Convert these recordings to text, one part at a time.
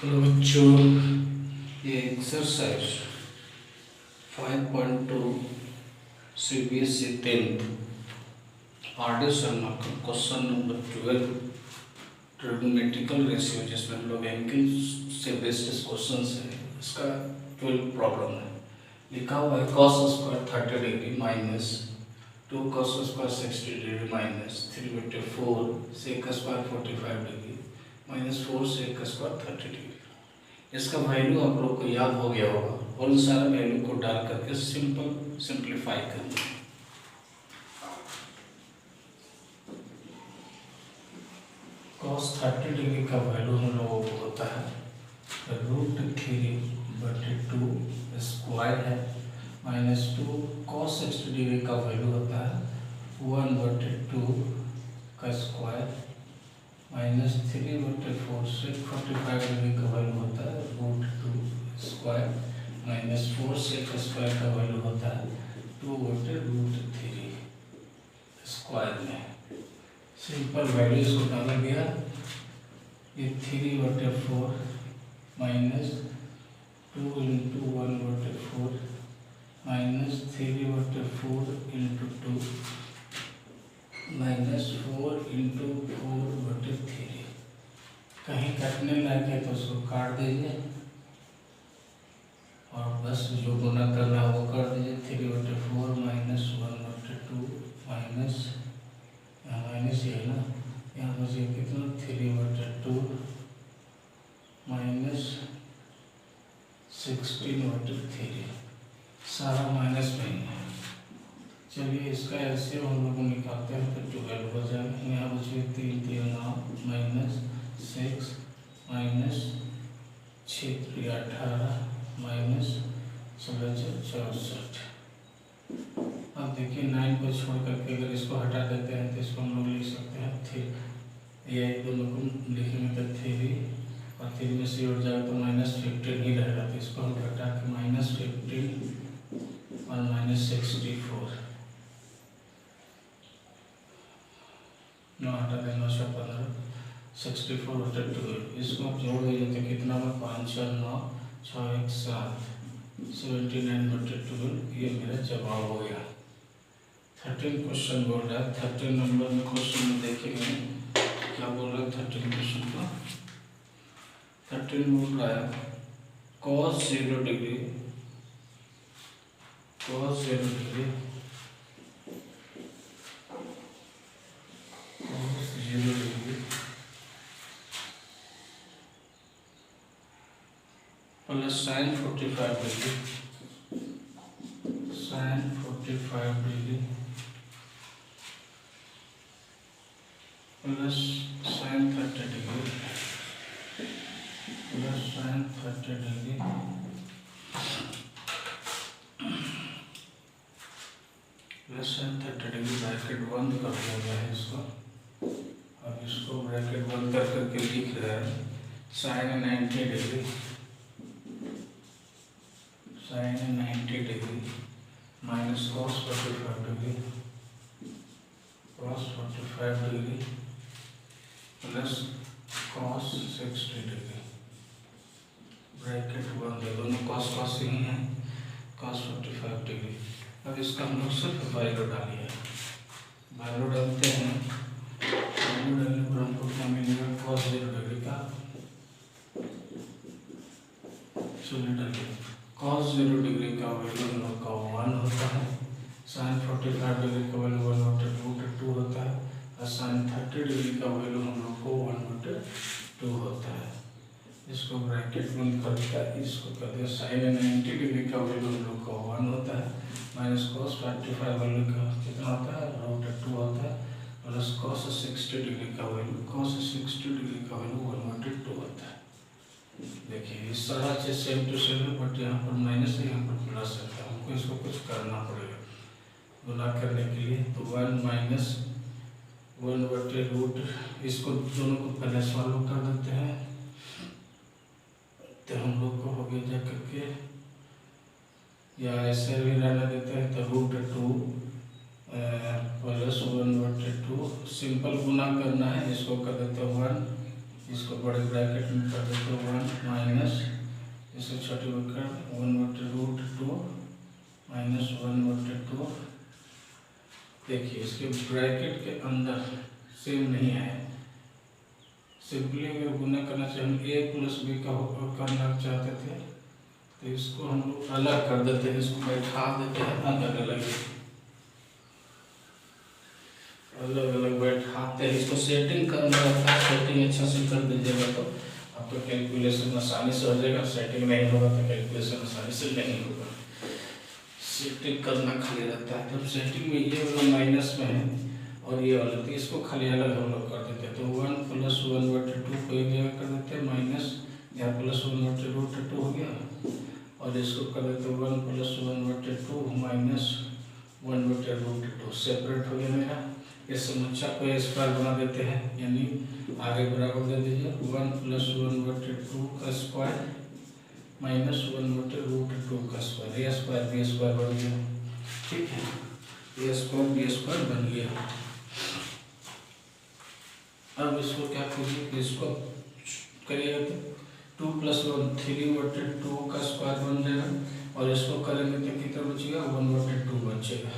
Hello बच्चों, ये exercise 5.2 CBSE 10th RD. Sharma का क्वेश्चन नंबर 12 ट्रिग्नोमेट्रिकल रेशियो, जिसमें हम लोग एंगल से बेस्ड क्वेश्चन है, इसका 12 प्रॉब्लम है। लिखा हुआ है cos square 30 degree minus 2 cos square 60 degree minus 3/4 sec square 45 degree minus 4 sec square 30 degree. इसका वैल्यू आप लोग को याद हो गया होगा और इन सारे वैल्यू को डाल करके सिंप्लीफाई करना है। cos 30 डिग्री का वैल्यू हम लोगों को होता है √3/2 स्क्वायर है माइनस 2 cos 60 डिग्री का वैल्यू होता है 1/2 का स्क्वायर माइनस 3/4 से 45 डिग्री का वैल्यू होता है √2 स्क्वायर माइनस 4 sec स्क्वायर का वैल्यू होता है 2/√3 स्क्वायर में। सिंपल वैल्यू इसको डाल दिया, ये 3/4 माइनस 2 × 1/4 माइनस 3/4 × 2 माइनस 4 × 4/3। कहीं कटने लायक है तो उसको काट दीजिए और बस जो गुना करना है वो कर दीजिए। 3/4 माइनस 1/2 माइनस माइनस ये है ना, यहाँ बचे कितना 3/2 माइनस 16/3, सारा माइनस में ही है। चलिए इसका एलसीएम हम लोग निकालते हैं तो 12 हो जाएगा। यहाँ बचे 3 3 9 माइनस 6 माइनस 6 3 18 माइनस 16 64। अब देखिए 9 को छोड़ करके अगर इसको हटा देते हैं तो इसको हम लोग लिख सकते हैं 3, ये दोनों को लिखेंगे तो 3 और 3 में से उड़ जाएगा तो -15 ही रहेगा, तो इसको हम हटा के -15 और -64 9 हटा दें 9 से 15 64/2। इसको आप जोड़ दीजिए तो कितना में 5 4 9 6 1 7 79/12। ये मेरा जवाब हो गया। 13 क्वेश्चन बोल रहा है, 13 नंबर में क्वेश्चन में देखेंगे क्या बोल रहा है। 13 क्वेश्चन का 13 बोल रहा है cos 0 degree plus sin 45 degree plus sin 30 degree plus sin 30 degree plus sin 30 degree bracket बंद कर दिया गया है इसको। अब इसको ब्रैकेट बंद कर करके लिख रहे हैं sin 90 degree minus cos 45 degree plus cos 60 degree bracket बंद है, दोनों cos ही हैं, cos 45 डिग्री। अब इसका हम लोग सिर्फ वैल्यू डालिए, वैल्यू डालते हैं। वैल्यू डालने पर हमको क्या मिलेगा cos 0 डिग्री का, चलिए डालिए। cos 0 डिग्री का वैल्यू हम लोग का 1 होता है, sin 45 डिग्री का वैल्यू 1/√2 होता है और sin 30 डिग्री का वैल्यू हम लोग को 1/2 होता है। इसको ब्रैकेट बंद करके इसको कर दिया। sin 90 डिग्री का वैल्यू हम लोग का 1 होता है माइनस cos 45 वैल्यू का कितना होता है √2 होता है प्लस cos 60 डिग्री का वैल्यू 1/2 होता है। देखिए इस सारा चीज सेम टू सेम है, बट यहाँ पर माइनस है, यहाँ पर प्लस है, तो हमको इसको कुछ करना पड़ेगा गुना करने के लिए। तो 1 माइनस 1/√, इसको दोनों को पहले सॉल्व कर देते हैं तो हम लोग को हो गया जा करके, या ऐसे भी रहने देते हैं तो √2 प्लस 1/2 सिंपल गुना करना है, इसको कर देते हैं 1 इसको बड़े ब्रैकेट में कर देते 1 माइनस इससे छोटे कर 1/√2 माइनस 1/2। देखिए इसके ब्रैकेट के अंदर सेम नहीं है, सिंपली अगर गुना करना चाहिए हम a प्लस b का करना चाहते थे तो इसको हम लोग अलग कर देते हैं, इसको बैठा देते हैं अलग अलग बैठाते हैं। इसको सेटिंग करना रहता है, सेटिंग अच्छा से कर दीजिएगा तो आपका कैलकुलेशन आसानी से हो जाएगा। सेटिंग नहीं होगा तो कैलकुलेशन आसानी से नहीं होगा, सेटिंग करना खाली रहता है। तो सेटिंग में ये वाला माइनस में है और ये वाला, तो इसको खाली अलग हम लोग कर देते हैं। तो 1 + 1/2 को एक जगह कर देते हैं माइनस, यहाँ प्लस 1/√2 हो गया और इसको कर देते हैं 1 + 1/2 माइनस 1/√2 सेपरेट हो गया मेरा। इस समुच्चय को स्क्वायर बना देते हैं, यानी आगे बराबर दे दीजिए 1 + 1/2 का स्क्वायर माइनस 1/√2 का स्क्वायर, ए स्क्वायर बी स्क्वायर बन गया। ठीक है, ए स्क्वायर बी स्क्वायर बन गया। अब इसको क्या कीजिए, इसको करिएगा तो 2 + 1 3/2 का स्क्वायर बन जाएगा और इसको करेंगे तो कितना बचेगा 1/2 बचेगा।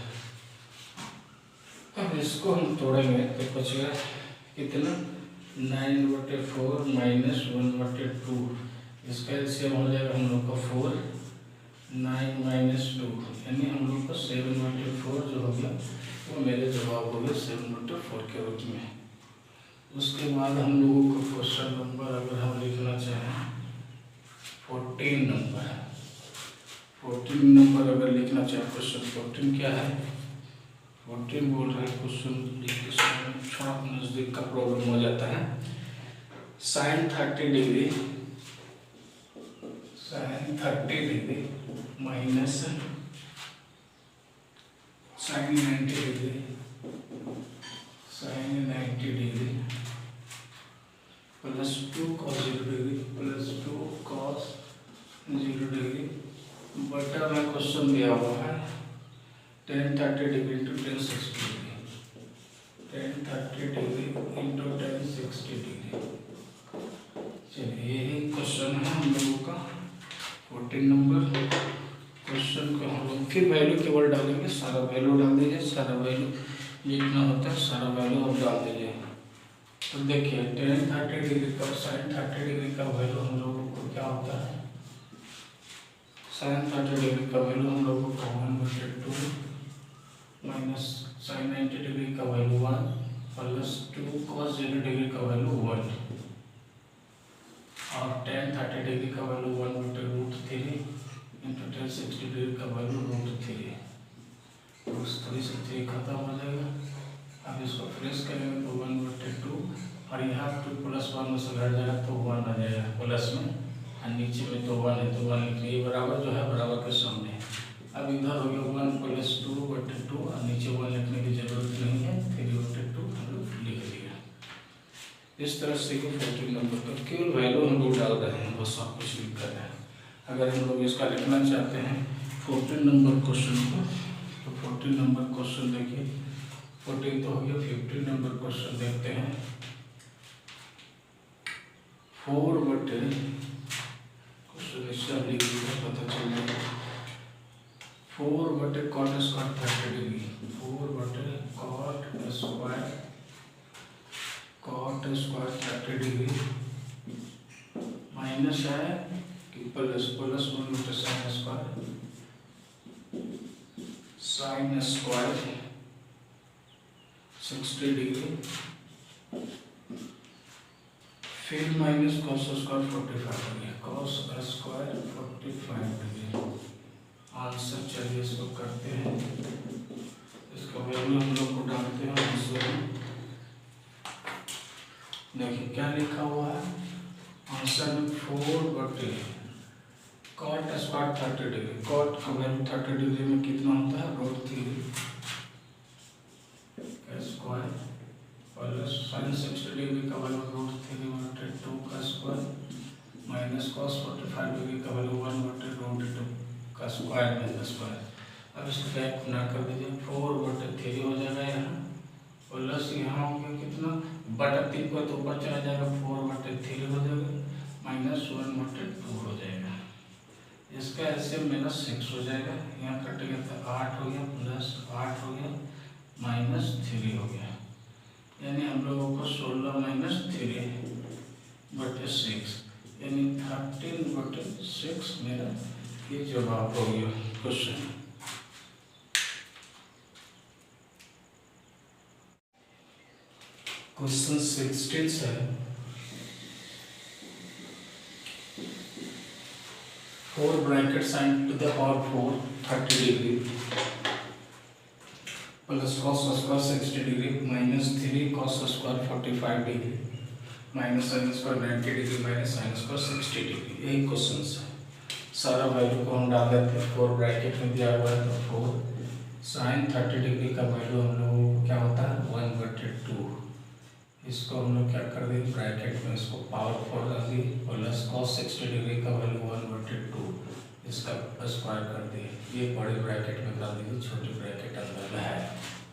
अब इसको हम तोड़ेंगे तो बचेगा कितना 9/4 माइनस 1/2। इसका एलसीएम हो जाएगा हम लोग का 4, 9 माइनस 2 यानी हम लोग का 7/4 जो हो गया वो मेरे जवाब हो गया 7/4 के रूप में। उसके बाद हम लोगों को क्वेश्चन नंबर अगर हम लिखना चाहें 14 नंबर अगर लिखना चाहें, क्वेश्चन 14 क्या है, 14 बोल रहे हैं क्वेश्चन लिखते समय थोड़ा नज़दीक का प्रॉब्लम हो जाता है। sin 30 degree minus sin 90 degree plus 2 cos 0 degree plus 2 cos 0 degree बटा में क्वेश्चन दिया हुआ है tan 30 degree into tan 60 degree, tan 30 degree into tan 60 degree. चलिए यही क्वेश्चन है हम लोगों का 14 नंबर। क्वेश्चन को हम लोग फिर वैल्यू केवल डालेंगे, सारा वैल्यू डाल दीजिए, सारा वैल्यू लिखना होता है, सारा वैल्यू अब डाल दीजिए। तो देखिए tan 30 डिग्री का sin 30 डिग्री का वैल्यू हम लोगों को क्या होता है, sin 30 डिग्री का वैल्यू हम लोगों को 1/2 माइनस sin 90 डिग्री का वैल्यू 1 प्लस 2 cos 0 डिग्री का वैल्यू 1 और tan 30 डिग्री का वैल्यू 1/√3 इंटू tan 60 डिग्री का वैल्यू √3। तो उस तरह से 3 खत्म हो जाएगा। अब इसको फ्रेश करेंगे तो 1/2 और यहाँ 2 + 1 में से घट जाएगा तो 1 आ जाएगा प्लस में, और नीचे में तो 1 है तो 1 लिखिए, ये बराबर जो है बराबर के सामने। अब इधर हो गया 1 + 2/2 और नीचे 1 लिखने की जरूरत नहीं है, 3/2 हम लोग लिख दिया। इस तरह से 14 नंबर पर केवल वैल्यू हम लोग डाल रहे हैं, बस आप कुछ लिख कर रहे हैं। अगर हम लोग इसका लिखना चाहते हैं 14 नंबर क्वेश्चन को, तो 14 नंबर क्वेश्चन देखिए, 14 तो हो गया, 15 नंबर क्वेश्चन देखते हैं। 4/, क्वेश्चन इससे लिख दिया पता चल जाएगा, 4/cot² 30 degree, 4/cot² 30 degree minus है कि प्लस 1/sin² 60 डिग्री, फिर minus cos² 45 degree, cos² 45 degree. Answer चलिए इसको करते हैं, इसका वैल्यू हम लोग को डालते हैं आंसर में। देखिए क्या लिखा हुआ है आंसर में, 4/cot² 30 डिग्री, cot का वैल्यू 30 डिग्री में कितना होता है √3 स्क्वायर प्लस sin 60 डिग्री का वैल्यू √3/2 का स्क्वायर माइनस cos 45 डिग्री का वैल्यू 1/√2 का स्क्वायर में स्क्वायर। अब इसको क्या गुना कर दीजिए, 4/3 हो जाएगा यहाँ प्लस यहाँ हो गया कितना बटा 3 को तो ऊपर चला जाएगा 4/3 3 हो जाएगा, -1/2 हो जाएगा। इसका ऐसे -6 हो जाएगा, यहाँ कटेगा तो 8 हो गया, +8 हो गया, -3 हो गया। यानी हम लोगों को 16-3/6 यानी 13/6 मेरा ये जवाब हो गया क्वेश्चन। क्वेश्चन 16 से 4 bracket sin to the power 4 30 degree plus cos square 60 degree -3 cos square 45 degree -sin square 90 degree -sin square 60 degree. यही क्वेश्चन है। सारा वैल्यू को हम डाल देते हैं। 4 ब्रैकेट में दिया हुआ है तो 4 sin 30 डिग्री का वैल्यू हम लोगों को क्या होता है 1/2। इसको हम लोग क्या कर देंगे ब्रैकेट में इसको पावर 4 डाल दिए प्लस cos 60 डिग्री का वैल्यू 1/2 इसका स्क्वायर कर दिए। ये बड़े ब्रैकेट में डाल दीजिए, छोटे ब्रैकेट अंदर में है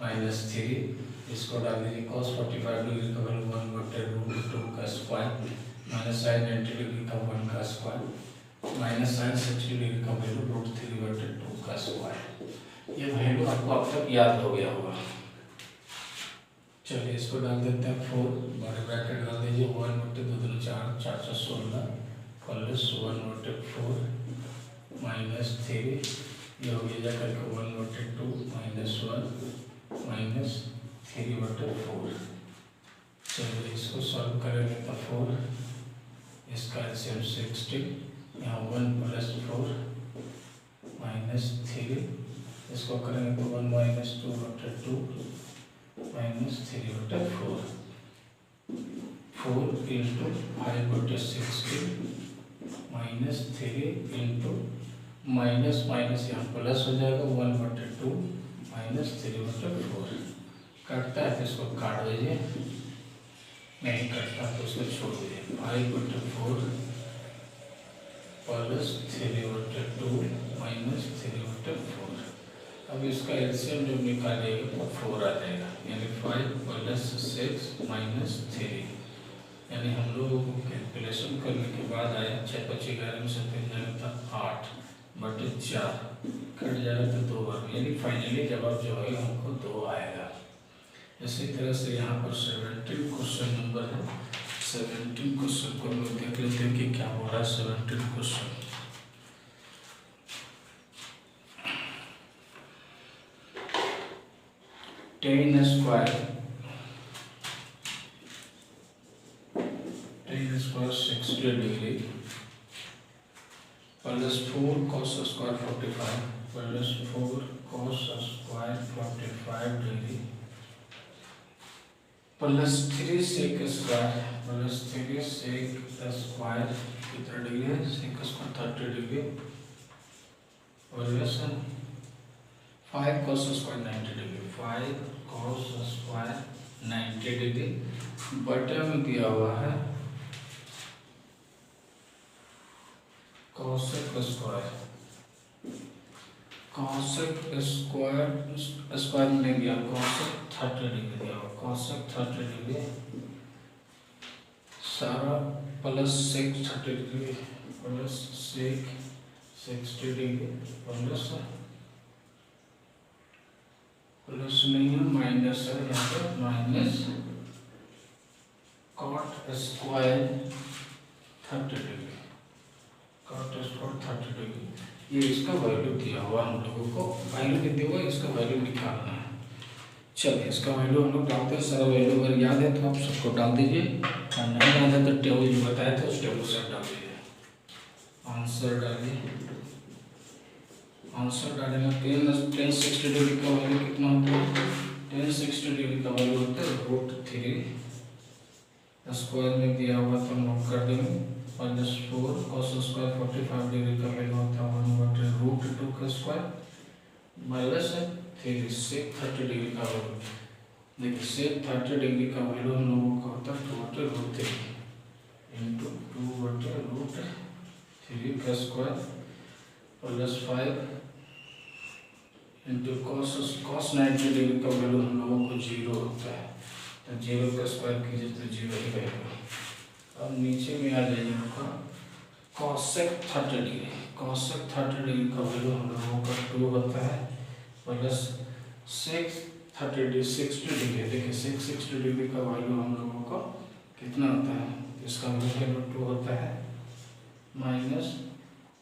-3 इसको डाल दीजिए cos 45 डिग्री का वैल्यू 1/2 का स्क्वायर -sin 90 डिग्री का 1 का स्क्वायर -sin 60 डिग्री का वैल्यू √3/2 का स्क्वायर। ये वैल्यू आपको अब तक याद हो गया होगा। चलिए इसको डाल देते हैं 4 बड़े ब्रैकेट डाल दीजिए 1/2 4 416 प्लस 1/4 -3 ये हो गया जाकर के 1/2 -1 -3/4। चलिए इसको सॉल्व करेंगे तो 4 इसका एलसीएम 60 यहाँ 1 + 4 -3 इसको करेंगे तो 1 - 2/2 -3/4 4 × 5/60 -3 × माइनस यहाँ प्लस हो जाएगा 1/2 -3/4 कटता है तो इसको काट दीजिए, नहीं कटता तो उसको छोड़ दीजिए 5/4 + 3/2 -3/4। अब इसका एलसीएम जब निकालेगा तो 4 आ जाएगा यानी 5 + 6 -3 यानी हम लोगों को कैलकुलेशन करने के बाद आया 6 × 5 = 11 में से 3 जाएगा तो 8/4 कट जाएगा तो 2 बार यानी फाइनली जवाब जो है हमको 2 आएगा। इसी तरह से यहाँ पर 17 क्वेश्चन नंबर है। 17 क्वेश्चन को हम लोग देख लेते हैं कि क्या हो रहा है। 17 question 10 square 60 degree plus 4 cos square 45 plus 4 cos square 45 degree plus 3 sec square plus 3 sec square कितना डिग्री है sec square 30 degree plus 5 cos square 90 degree 5 cos square 90 degree बटे में दिया हुआ है cosec स्क्वायर में दिया cosec 30 डिग्री दिया हुआ cosec 30 डिग्री सारा plus sec 30 degree plus sec 60 degree plus नहीं है माइनस है यहाँ पर minus cot square 30 degree cot square 30 degree ये इसका वैल्यू दिया हुआ हम लोगों को वैल्यू दिया हुआ इसका वैल्यू निकालना है। चलिए इसका वैल्यू हम लोग डालते हैं। सारा वैल्यू अगर याद है तो आप सबको डाल दीजिए और नहीं याद है तो टेबल जो बताया था उस टेबल से डाल दीजिए। आंसर डालिए। आंसर डालेंगे 10 60 डिग्री का वैल्यू कितना होता है 10 60 डिग्री का वैल्यू होता है √3 स्क्वायर में दिया हुआ तो हम लोग कर देंगे प्लस 4 cos स्क्वायर 45 डिग्री का वैल्यू होता है 1/√2 का स्क्वायर प्लस 3 sec 30 डिग्री का वैल्यू देखिए sec 30 डिग्री का वैल्यू हम लोगों का होता है 2/√3 2/√3 का square plus 5 into cos 90 degree का वैल्यू हम लोगों को 0 होता है तो 0 का स्क्वायर कीजिए तो 0 ही रहेगा। अब नीचे ये आ जाएगा आपका cosec 30 डिग्री। cosec 30 डिग्री का वैल्यू हम लोगों का 2 होता है प्लस sec 60 डिग्री। देखिए sec 60 डिग्री का वैल्यू हम लोगों का कितना होता है, इसका वैल्यू 2 होता है minus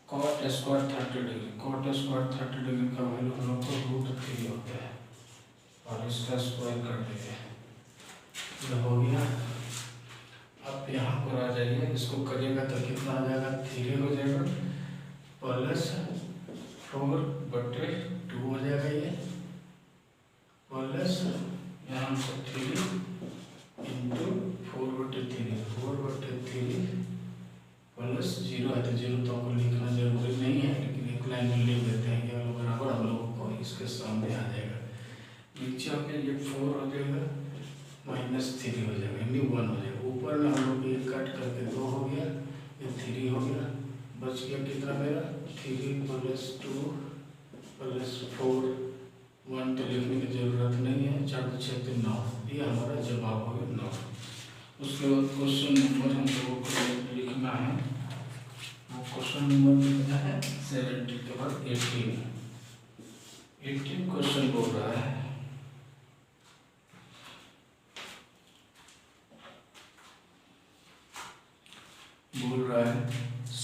cot square 30 degree. cot square 30 degree का वैल्यू हम लोग को √3 होता है और इसका स्क्वायर कर देंगे, ये हो गया। अब यहाँ पर आ जाइए, इसको करिएगा तो कितना आ जाएगा, 3 हो जाएगा प्लस 4/2 हो जाएगा ये, प्लस यहाँ से 3 इंटू 4/3 प्लस 0 है तो 0 तो हमको लिखना जरूरी नहीं है, लेकिन एक लाइन में लिख देते हैं, ये वाला बराबर हम लोगों को इसके सामने आ जाएगा। नीचे आके ये 4 हो जाएगा -3 हो जाएगा, यानी 1 हो जाएगा। ऊपर में हम लोग ये कट करके 2 हो गया, ये 3 हो गया, बच गया कितना मेरा 3 + 2 + 4, 1 तो लिखने की जरूरत नहीं है, 4 × 6 = 9, ये हमारा जवाब हो गया 9। उसके बाद क्वेश्चन नंबर हम लोगों को लिखना है, वो क्वेश्चन नंबर कितना है 70 के बाद 18 क्वेश्चन बोल रहा है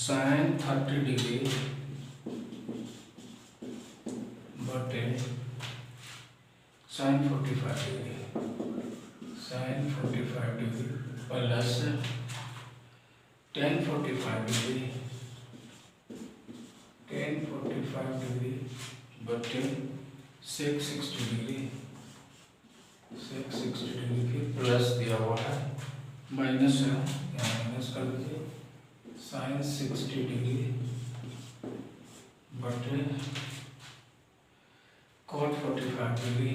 sin 30 डिग्री बटे sin 45 degree plus tan 45 degree बटे sec 60 डिग्री फिर प्लस दिया हुआ है, माइनस है, यहाँ माइनस कर दीजिए, sin 60 डिग्री बटे cot 45 degree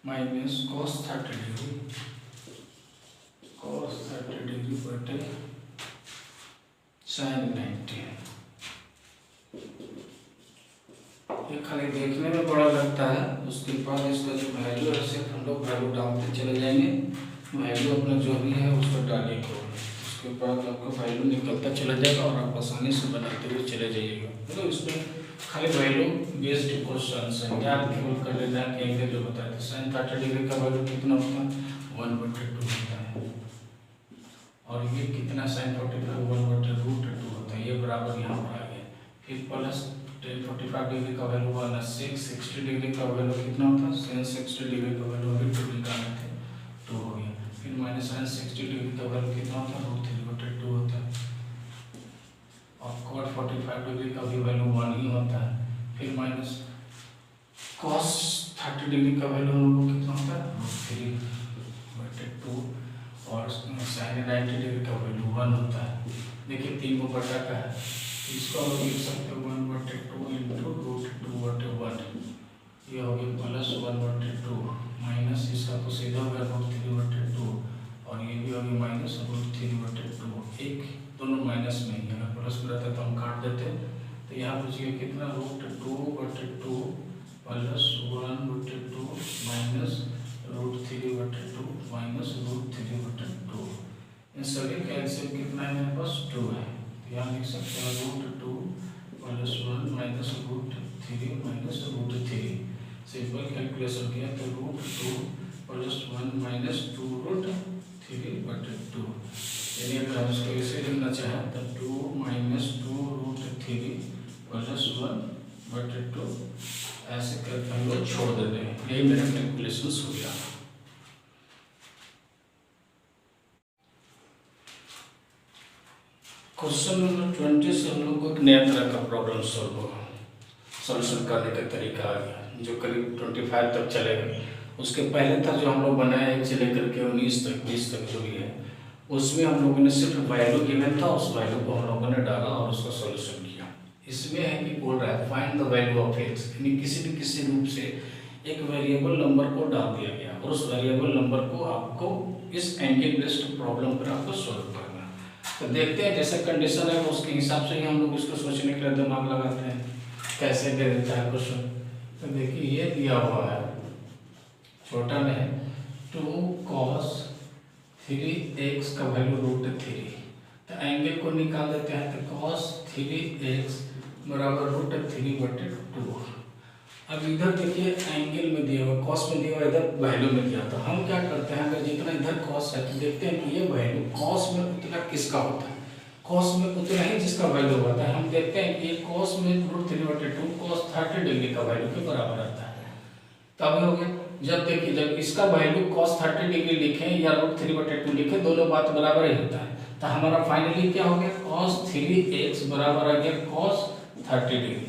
minus cos 30 degree बटे sin 90। ये खाली देखने में बड़ा लगता है, उसके बाद इसका जो वैल्यू है सिर्फ हम लोग वैल्यू डालते चले जाएंगे, वैल्यू अपना जो भी है उसको डालिए को, उसके बाद आपका वैल्यू निकलता चला जाएगा और आप आसानी से बनाते हुए चले जाइएगा। तो इसमें खाली वैल्यू बेस्ड क्वेश्चन है, याद केवल कर लेना है कि जो बताया था sin 30 डिग्री का वैल्यू कितना होता है 1/2 होता है, और ये कितना sin 45 1/√2 होता है, ये बराबर यहाँ पर आ गया। फिर प्लस tan 45 डिग्री का वैल्यू वाला sec 60 डिग्री का वैल्यू कितना होता है, sin 60 डिग्री का वैल्यू अभी 2 निकालना थे 2 हो गया। फिर माइनस sin 60 डिग्री का वैल्यू कितना होता है √3/2 होता है, और cot 45 डिग्री का भी वैल्यू 1 ही होता है। फिर माइनस cos 30 डिग्री का वैल्यू हम लोग को कितना होता है √3/2, और sin 90 डिग्री का वैल्यू 1 होता है। देखिए 3 को बटा का है, इसको हम लिख सकते हैं 1/2 इंटू √2/1, ये हो गया प्लस 1/2 माइनस इसका तो सीधा हो गया √3/2, और ये भी हो गया माइनस √3/2, एक दोनों माइनस में ही, अगर प्लस में रहता तो हम काट देते, तो यहाँ बच गया कितना √2/2 प्लस 1/2 माइनस √3/2 माइनस √3/2, इन सभी का एलसीएम कितना है मेरे पास 2 है, तो यहाँ लिख सकते हैं √2 plus 1 minus √3 minus √3, simple calculation किया तो √2 प्लस 1 माइनस 2√3/2, यानी अगर हम इसको ऐसे लिखना चाहें तो 2 माइनस 2√3 प्लस 1/2, ऐसे करके हम लोग छोड़ देते हैं, यही मेरा कैलकुलेशन हो गया। क्वेश्चन नंबर 20 से हम लोग को एक नया तरह का प्रॉब्लम सॉल्यूशन करने का तरीका आ गया, जो करीब 25 तक चलेगा। उसके पहले था जो हम लोग बनाए 1 से लेकर के 19 तक 20 तक जो भी है, उसमें हम लोगों ने सिर्फ वैल्यू गिवन था, उस वैल्यू को हम लोगों ने डाला और उसका सॉल्यूशन किया। इसमें है कि बोल रहा है find the value of x, यानी किसी न किसी रूप से एक वेरिएबल नंबर को डाल दिया गया और उस वेरिएबल नंबर को आपको इस एंगल बेस्ड प्रॉब्लम पर आपको सॉल्व करना। तो देखते हैं जैसे कंडीशन है उसके हिसाब से ही हम लोग इसको सोचने के लिए दिमाग लगाते हैं, कैसे दे देता है क्वेश्चन। तो देखिए ये दिया हुआ है छोटा में 2 cos 3x का वैल्यू √3, तो एंगल को निकाल देते हैं। तो cos 3x बराबर √3/2। अब इधर देखिए एंगल में दिया हुआ, cos में दिया हुआ, इधर वैल्यू में दिया। तो हम क्या करते हैं, अगर जितना इधर cos है तो देखते हैं कि ये वैल्यू cos में उतना किसका होता है, cos में उतना ही जिसका वैल्यू होता है। हम देखते हैं कि ये cos में √3/2 cos 30 डिग्री का वैल्यू के बराबर आता है। तब हो गया, जब देखिए जब इसका वैल्यू cos 30 डिग्री लिखें या √3/2 लिखें, दोनों बात बराबर ही होता है। तो हमारा फाइनली क्या हो गया, cos 3x बराबर आ गया cos 30 डिग्री।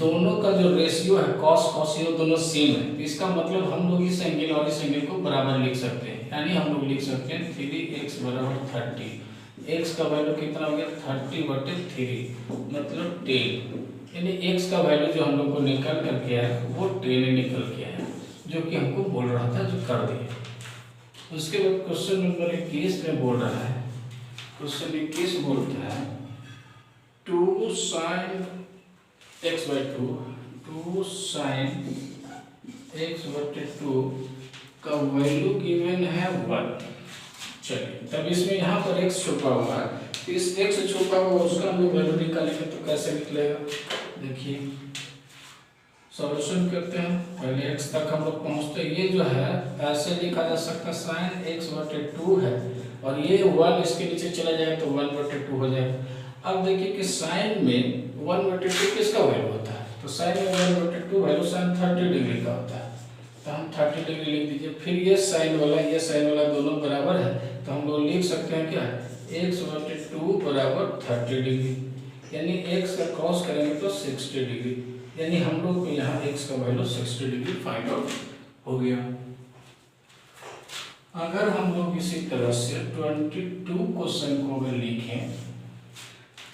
दोनों का जो रेशियो है cos cos ये दोनों सेम है। इसका मतलब हम लोग इस एंगल और इस एंगल को बराबर लिख सकते हैं, यानी हम लोग लिख सकते हैं 3x बराबर 30। x का वैल्यू कितना हो गया 30/3 मतलब 10, यानी x का वैल्यू जो हम लोग को निकल कर के आया वो 10 निकल के आया, जो कि हमको बोल रहा था, जो कर दिया। उसके बाद क्वेश्चन नंबर 21 में बोल रहा है, क्वेश्चन 21 बोलता है 2 sin x/2 2 sin x/2 का वैल्यू गिवन है 1। चलिए, तब इसमें यहाँ पर x छुपा हुआ है, तो इस x छुपा हुआ उसका हम लोग वैल्यू निकालेंगे तो कैसे निकलेगा। देखिए सॉल्यूशन करते हैं, पहले x तक हम लोग पहुँचते हैं। ये जो है ऐसे लिखा जा सकता है sin x/2 है, और ये 1 इसके नीचे चला जाए तो 1/2 हो जाएगा। अब देखिए कि sin में 1/2 किसका वैल्यू होता है, तो sin में 1/2 वैल्यू sin 30 डिग्री का होता है। तो हम 30 डिग्री लिख दीजिए। फिर ये sin वाला दोनों बराबर है, तो हम लोग लिख सकते हैं क्या, x/2 बराबर 30 डिग्री, यानी x का क्रॉस करेंगे तो 60 डिग्री, यानी हम लोग को यहाँ x का वैल्यू 60 डिग्री फाइंड आउट हो गया। अगर हम लोग इसी तरह से 22 क्वेश्चन को अगर लिखें,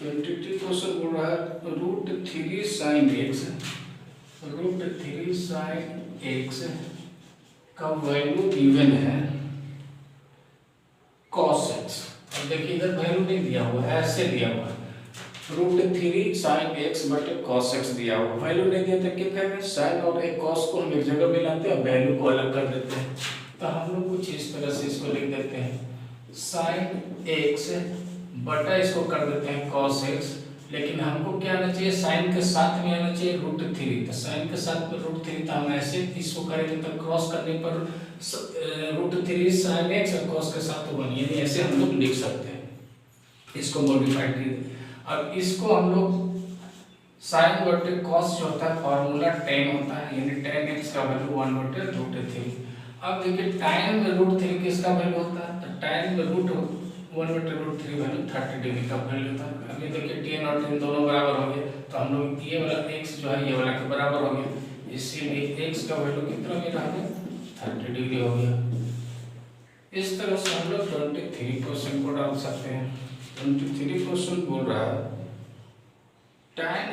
22 क्वेश्चन बोल रहा है √3 sin x का वैल्यू गिवन है cos x। अब देखिए इधर वैल्यू नहीं दिया हुआ है, ऐसे दिया हुआ है √3 sin x बटे cos x दिया हुआ, वैल्यू नहीं दिया तो क्या करेंगे, sin और एक cos को हम एक जगह मिलाते हैं, वैल्यू को अलग कर देते हैं। तो हम लोग कुछ इस तरह से इसको लिख देते हैं sin x बटा इसको कर देते हैं cos x, लेकिन हमको क्या आना चाहिए, sin के साथ में आना चाहिए √3। तो sin के साथ में √3, तो हम ऐसे इसको करेंगे तो क्रॉस करने पर √3 sin x और cos के साथ 1, यानी ऐसे हम लोग लिख सकते हैं, इसको मॉडिफाई कर। अब इसको हम लोग sin बटे cos जो होता है फॉर्मूला tan होता है, यानी tan x का वैल्यू 1/√3। अब देखिए tan में √3 किसका वैल्यू होता है, तो tan में √1/√3 वैल्यू 30 डिग्री का वैल्यू होता है। अभी देखिए tan और tan दोनों बराबर हो गए, तो हम लोग ये वाला x जो है ये वाला के बराबर हो गया, इसीलिए x का वैल्यू कितना मिला हमें 30 डिग्री हो गया। इस तरह से हम लोग 23 क्वेश्चन को डाल सकते हैं। 23 क्वेश्चन बोल रहा है tan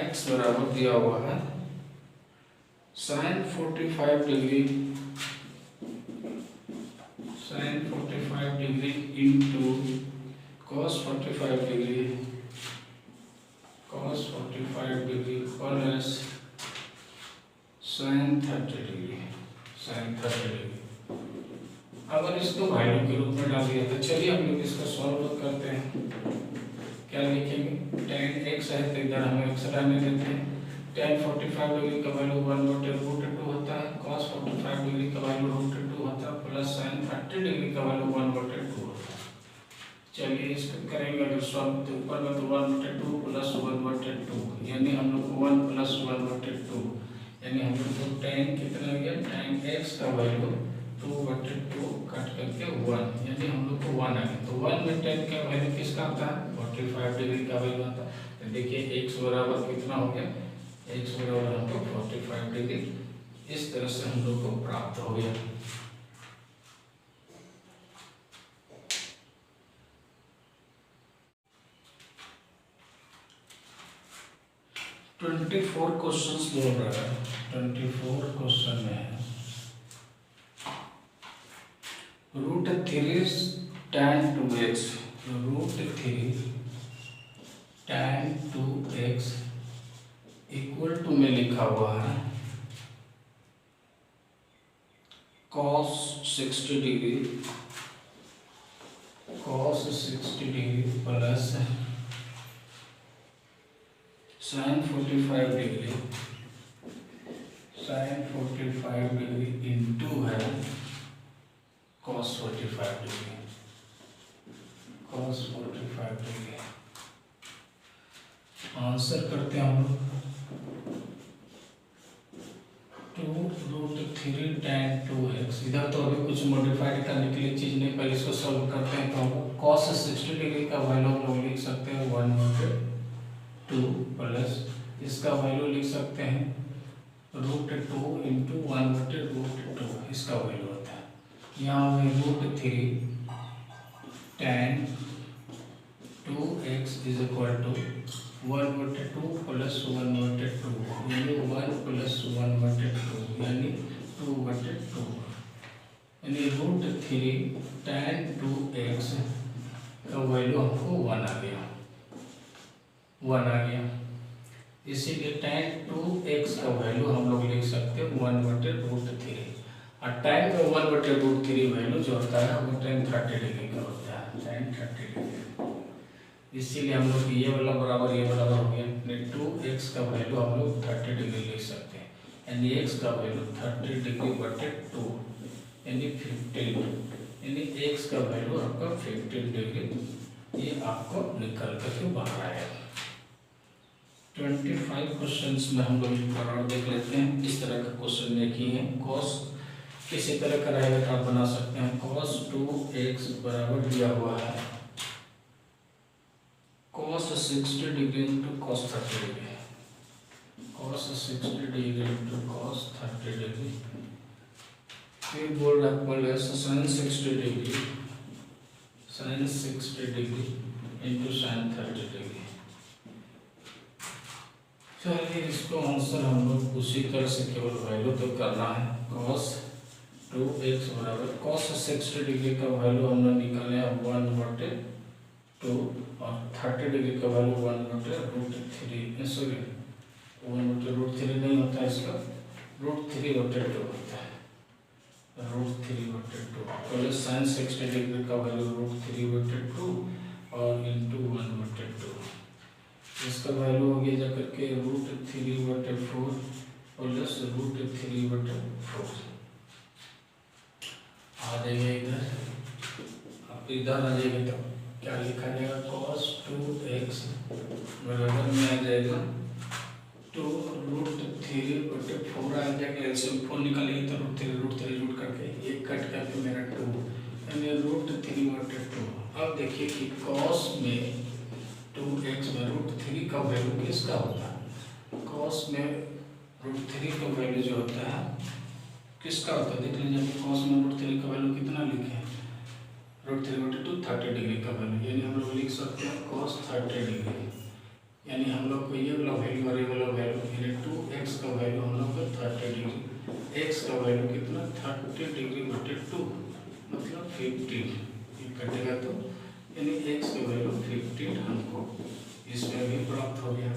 x बराबर दिया हुआ है sin 45 degree into cos 45 degree plus sin 30 degree. अगर इसको वैल्यू के रूप में डाल दिया तो चलिए हम लोग इसको सॉल्व करते हैं। क्या लिखेंगे, tan x है तो इधर हम x रहने देते हैं। tan 45 डिग्री का वैल्यू 1/√2 होता है, cos 45 डिग्री का वैल्यू √2 होता है, प्लस sin 30 डिग्री का वैल्यू 1/2 होता है। चलिए इसको करेंगे अगर सॉल्व, तो ऊपर में तो 1/2 प्लस 1/2, यानी हम लोग को 1 प्लस 1/2, यानी हम लोग को tan कितना हो गया, tan x का वैल्यू 2/2 कट करके 1, यानी हम लोग को 1 आ गया। तो 1 में tan का वैल्यू किसका आता है, 45 डिग्री का वैल्यू आता है। तो देखिए x बराबर कितना हो गया, x बराबर हमको 45 डिग्री, इस तरह से हम लोग को प्राप्त हो गया। ट्वेंटी 24 क्वेश्चन बोल रहा है, 24 क्वेश्चन में है √3 tan 2x, √3 tan 2x equal to में लिखा हुआ है cos 60 degree plus sin 45 degree into है cos 45 डिग्री। आंसर करते हैं हम लोग 2√3 tan 2x। इधर तो अभी कुछ मॉडिफाइड करने के लिए चीज़ नहीं, पहले इसको सॉल्व करते हैं। तो हम cos 60 डिग्री का वैल्यू हम लोग लिख सकते हैं 1/2 प्लस इसका वैल्यू लिख सकते हैं √2 इंटू 1/√2 इसका वैल्यू होता है। यहाँ में √3 tan 2x is equal to 1/2 प्लस 1/2 यानी 1 प्लस 1/2 यानी 2/2 यानी √3 tan 2x का वैल्यू हमको 1 आ गया। इसीलिए tan 2x का वैल्यू हम लोग लिख सकते हैं 1/√3 और tan में 1/√3 वैल्यू जो होता है वो tan 30 डिग्री का होता है, tan 30 डिग्री। इसीलिए हम लोग ये वाला बराबर हो गया। 2x का वैल्यू हम लोग 30 डिग्री लिख सकते हैं यानी x का वैल्यू 30 डिग्री बटे 2 यानी 15 यानी x का वैल्यू आपका 15 डिग्री ये आपको निकल करके बाहर आएगा। 25 क्वेश्चंस में हम लोग एक बार और देख लेते हैं। इस तरह का क्वेश्चन देखिए है cos किसी तरह का रहेगा तो आप बना सकते हैं। cos 2x बराबर दिया हुआ है cos 60 degree into cos 30 degree, cos 60 degree into cos 30 degree. फिर बोल रहा है sin 60 degree into sin 30 degree. चलिए इसको आंसर हम लोग उसी तरह से केवल वैल्यू तो करना है। cos 2x बराबर cos 60 डिग्री का वैल्यू हमने निकाले 1/2 और 30 डिग्री का वैल्यू 1/√3 सॉरी 1/√3 नहीं होता है, इसका √3/2 होता है, √3/2 प्लस sin 60 डिग्री का वैल्यू √3/2 और इंटू 1/2 इसका वैल्यू हो गया जाकर के √3/4 प्लस √3/4 आ जाएगा इधर। अब इधर आ जाएगा तो क्या लिखा जाएगा cos 2x बराबर में आ जाएगा 2√3/4 आ जाएगा। एलसीएम 4 निकालेंगे तो √3 रूट करके एक कट करके मेरा 2 यानी √3/2। अब देखिए कि cos में 2x में √3 का वैल्यू किसका होता है? cos में √3 का वैल्यू जो होता है किसका होता है देख लीजिए। cos में √3 का वैल्यू कितना लिखे हैं √3/2 30 डिग्री का वैल्यू यानी हम लोग लिख सकते हैं cos 30 डिग्री यानी हम लोग को ये वाला वैल्यू और ये वाला वैल्यू यानी 2x का वैल्यू हम लोग को 30 डिग्री, x का वैल्यू कितना 30 डिग्री बटे 2 मतलब 15 ये कटेगा तो यानी x का वैल्यू 15 हमको इसमें भी प्राप्त हो गया।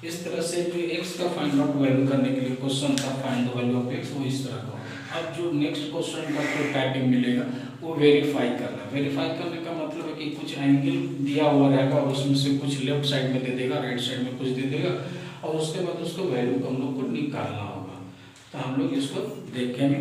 इस तरह से जो x का फाइंड आउट वैल्यू करने के लिए क्वेश्चन था find the value of x वो इस तरह का। अब जो नेक्स्ट क्वेश्चन का जो टाइपिंग मिलेगा वो वेरीफाई करना। वेरीफाई करने का मतलब है कि कुछ एंगल दिया हुआ रहेगा और उसमें से कुछ लेफ्ट साइड में दे देगा, राइट साइड में कुछ दे देगा और उसके बाद उसको वैल्यू को हम लोग को निकालना होगा। तो हम लोग इसको देखेंगे।